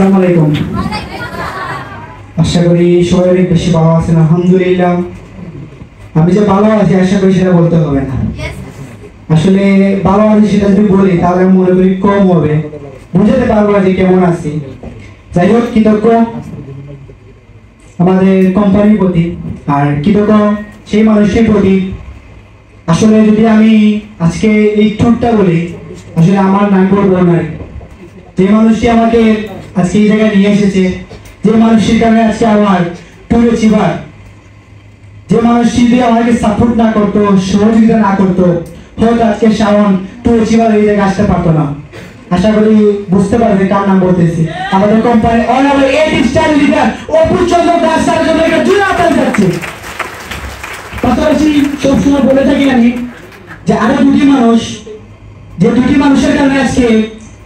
আসসালামু আলাইকুম। আশা করি সবাই অনেক বেশি ভালো আছেন। আলহামদুলিল্লাহ। আমি যে ভালো আছি আশা করি সেটা বলতে হবে না, আসলে ভালো আছি সেটা যদি বলি তাহলে মনে করি কম হবে, বুঝাতে পারবো যে কেমন আছি। যাই হোক, কৃতজ্ঞ আমাদের কোম্পানির প্রতি আর কৃতজ্ঞ সেই মানুষের প্রতি। আসলে যদি আমি আজকে এই ট্যুরটা বলি, আসলে আমার নাম বলবো না, যে মানুষটি আমাকে আজকে এই জায়গায় নিয়ে এসেছে, যে মানুষটির কারণে আজকে আমার ট্যুর অ্যাচিভার, যে মানুষটি যদি আমাকে সাপোর্ট না করতো, সহযোগিতা না করতো, হয়তো আজকে শাওন ট্যুর অ্যাচিভার এই জায়গায় আসতে পারতো না। আশা করি বুঝতে পারবে কার নাম বলতেছি। আমাদের কোম্পানির honourable 8 star leader Apu Chandra Das স্যারের জন্য একটা জোরে হাততালি যাচ্ছে। পাশাপাশি সবসময় বলে থাকি আমি যে আরো দুটি মানুষ, যে দুটি মানুষের কারণে আজকে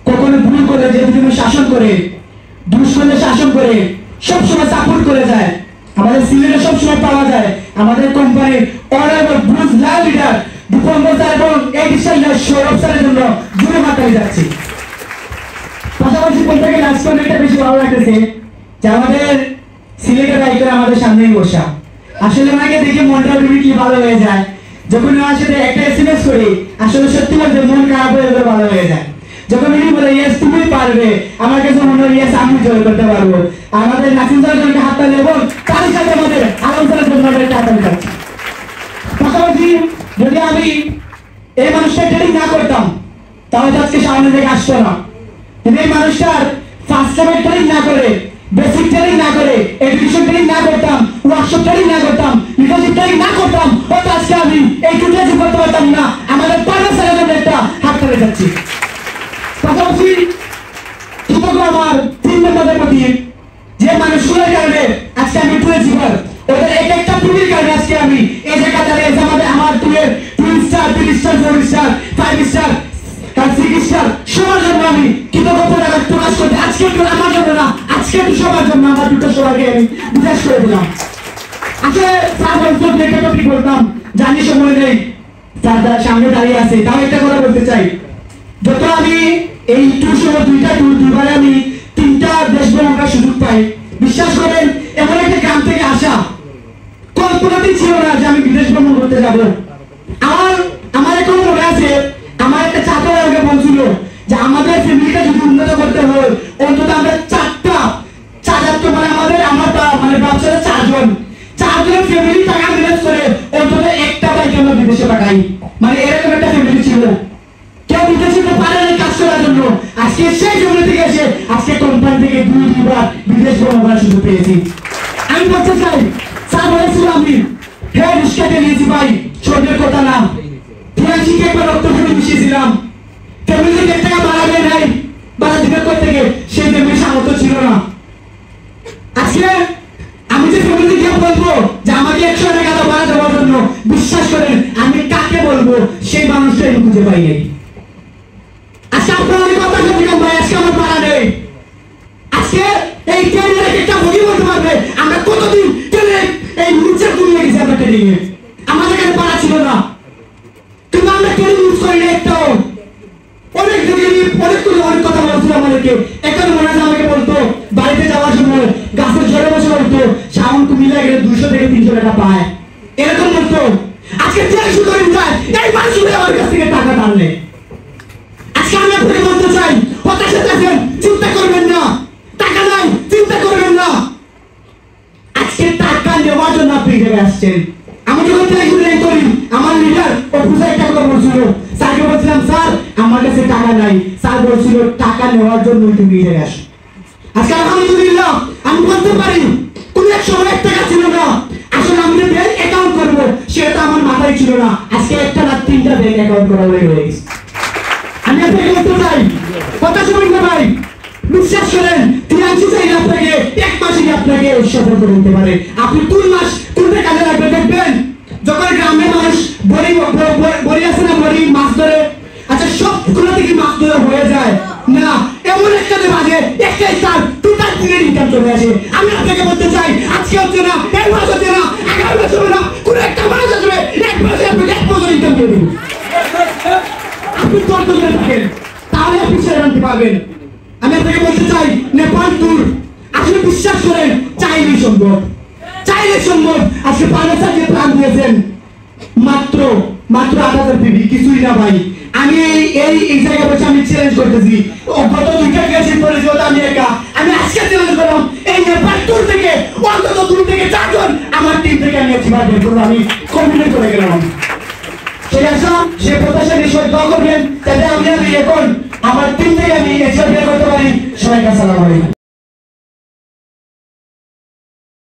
কখনো ভুল করে, যে দুটি মানুষ শাসন করে, দুষ্কর্মে শাসন করে, সবসময় সাপোর্ট করে যায়, আমাদের সিলেটে সবসময় পাওয়া যায় আমাদের কোম্পানির অনারেবল ব্রুস লাল লিডার দীপঙ্কর স্যার এবং 8 স্টার লিডার সৌরভ স্যারের জন্য জোরে হাততালি যাচ্ছে। পাশাপাশি বলতে গেলে আজকে অনেকটা বেশি ভালো লাগতেছে যে আমাদের সিলেটের রাইটার আমাদের সামনেই বসা। আসলে ওনাকে দেখে মনটা কি ভালো হয়ে যায়, যখন ওনার সাথে একটা এসএমএস করি আসলে সত্যি বলতে মন খারাপ হয়ে গেলে ভালো হয়ে যায়। যখন উনি বলে ইয়েস তুমি পারবে, আমার কাছে মনে হয় ইয়েস আমি জয় করতে পারবো। আমাদের নাসিম স্যারের জন্য হাততালি এবং তার সাথে আমাদের আলম স্যারের জন্য হাততালি যাচ্ছে। পাশাপাশি যদি আমি এই মানুষটা ট্রেনিং না করতাম তাহলে আজকে সামনে থেকে আসতো না। কিন্তু এই মানুষটার ফার্স্ট টাইমের ট্রেনিং না করে, বেসিক ট্রেনিং না করে, এডুকেশন ট্রেনিং না করতাম, ওয়ার্কশপ ট্রেনিং না করতাম, লিডারশিপ ট্রেনিং না করতাম, হয়তো আজকে আমি এই টুটেজি করতে পারতাম না। আমাদের পার্টনার স্যারের জন্য একটা হাত করে যাচ্ছি। পাশাপাশি কৃতজ্ঞ আমার টিম মেম্বারদের প্রতি, যে মানুষগুলোর কারণে আজকে আমি টুয়েছি, ওদের এক একটা টুরির কারণে আজকে আমি এই জায়গা দাঁড়িয়ে আমাদের আমার টুয়ের 2 স্টার 3 স্টার 4 স্টার 5 স্টার কারণ 6 স্টার সবার জন্য আমি কৃতজ্ঞতা প্রকাশ করতে, আজকে একটু আমার জন্য না, আজকে একটু সবার জন্য আমার দুটো সবাইকে আমি বিশেষ করে দিলাম। আসলে স্যার বলতো একটা টপিক বলতাম, জানি সময় নেই, স্যার সামনে দাঁড়িয়ে আছে, তাও একটা কথা বলতে চাই। যত আমি এই ট্যুর সময় দুইবারে আমি 3টা দেশ ভ্রমণের সুযোগ পাই, বিশ্বাস করেন এমন একটা গ্রাম থেকে আসা কল্পনাতেই ছিল না যে আমি বিদেশ ভ্রমণ করতে যাব। আমার এখনো মনে আছে, আমার একটা চাচা আমাকে বলছিল যে আমাদের ফ্যামিলিটা যদি উন্নত করতে হয় অন্তত আমরা 4টা মানে আমার ব্যবসাটা 4জনের ফ্যামিলি টাকা ম্যানেজ করে অন্তত একটা বাইকে আমরা বিদেশে পাঠাই, মানে এরকম একটা ফ্যামিলি ছিল। কেউ বিদেশে পারে না কাজ করার জন্য, আজকে সেই ফ্যামিলি থেকে এসে আজকে কোম্পানি থেকে 2-2বার বিদেশ ভ্রমণ করার সুযোগ পেয়েছি। আমি বলতে চাই, স্যার বলেছিল আমি হ্যাঁ রিস্কাতে নিয়েছি ভাই, ছোটের কথা না, ফিনান্সিকে একবার রক্ত ফেলে মিশিয়েছিলাম, ফ্যামিলি থেকে টাকা বাড়াবে নাই, বাড়া দিবে কই থেকে, সেই ফ্যামিলির সামর্থ্য ছিল না। আজকে আমি যে ফ্যামিলিকে বলবো যে আমাকে 100 টাকা বাড়া দেওয়ার জন্য, বিশ্বাস করেন আমি কাকে বলবো সেই মানুষটা আমি খুঁজে পাই নাই। আজকে আপনার অনেক কথা শুনলাম ভাই, আজকে আমার পাড়া নেই। আজকে এই ট্রেনের একটা বই বলতে পারবে আমরা কতদিন ট্রেনের এই নিচের দুনিয়া গেছি আমরা ট্রেনিং এ, আমাদের কাছে পাড়া ছিল না, কিন্তু আমরা ট্রেনিং ইউজ করি না একটাও। অনেক কথা বলছিল আমাদেরকে, এখন মনে আছে আমাকে বলতো বাড়িতে যাওয়ার সময় গাছের জলে বসে বলতো শাওন কুমিল্লা গেলে 200 থেকে 300 টাকা পায়, এরকম বলতো। আজকে ট্রেনিং করে যায় এই মানুষগুলো আমার কাছ থেকে টাকা টানলে। আজকে আমি আপনাকে বলতে চাই, হতাশা আছেন চিন্তা করবেন না, টাকা নাই চিন্তা করবেন না, আজকে টাকা নেওয়ার জন্য আপনি এখানে আসছেন। আমি যখন ট্রেনিং করি আমার লিডার অফিসার একটা কথা বলছিল, স্যারকে বলছিলাম স্যার আমার কাছে টাকা নাই, স্যার বলছিল টাকা নেওয়ার জন্য তুমি এখানে আসো। আজকে আলহামদুলিল্লাহ আমি বলতে পারি কোন এক সময় 1 টাকা ছিল না, আসলে আমি যে ব্যাংক অ্যাকাউন্ট করবো সেটা আমার মাথায় ছিল না, আজকে একটা না 3টা ব্যাংক অ্যাকাউন্ট করা হয়ে গেছে। আমি আপনাকে বলতে চাই, কথা শুনুন না ভাই, বিশ্বাস করেন ফিনান্সি চাইলে আপনাকে 1 মাসে আপনাকে সফল করে দিতে পারে। আপনি 2 মাস কোনটা কাজে লাগবে দেখবেন, যখন গ্রামের মানুষ বড়ি আছে না, বড়ি মাছ ধরে, আচ্ছা সবগুলো থেকে মাছ ধরে হয়ে যায় না, এমন একটাতে বাজে একটাই স্যার টোটাল দিনের ইনকাম চলে আসে। আমি আপনাকে বলতে চাই আজকে হচ্ছে না, এই মাস হচ্ছে না, আগামী মাস হবে না, কোন একটা মাস আসবে 1 মাসে আপনাকে 1 বছর ইনকাম করে দেবেন। আপনি তর্ক করে থাকেন তাহলে আপনি ছেড়ে আনতে পারবেন। আমি আপনার থেকে বলতে চাই নেপাল ট্যুর আসলে বিশ্বাস করেন চাইলেই সম্ভব, চাইলে সম্ভব। আজকে পানাসা যে প্ল্যান দিয়েছেন মাত্র 8,000 পিবি, কিছুই না ভাই। আমি এই জায়গায় বসে আমি চ্যালেঞ্জ করতেছি, গত 2টা গেছি পরিচিত আমি একা, আমি আজকে চ্যালেঞ্জ করলাম এই নেপাল ট্যুর থেকে অন্তত 2 থেকে 4 জন আমার টিম থেকে আমি আছি বের করবো, আমি কমিটমেন্ট করে গেলাম। সেই আশা সে প্রত্যাশা নিশ্চয় দোয়া করবেন যাতে আমি এখন আমার টিম থেকে আমি বের করতে পারি। সবাইকে আসসালামু আলাইকুম।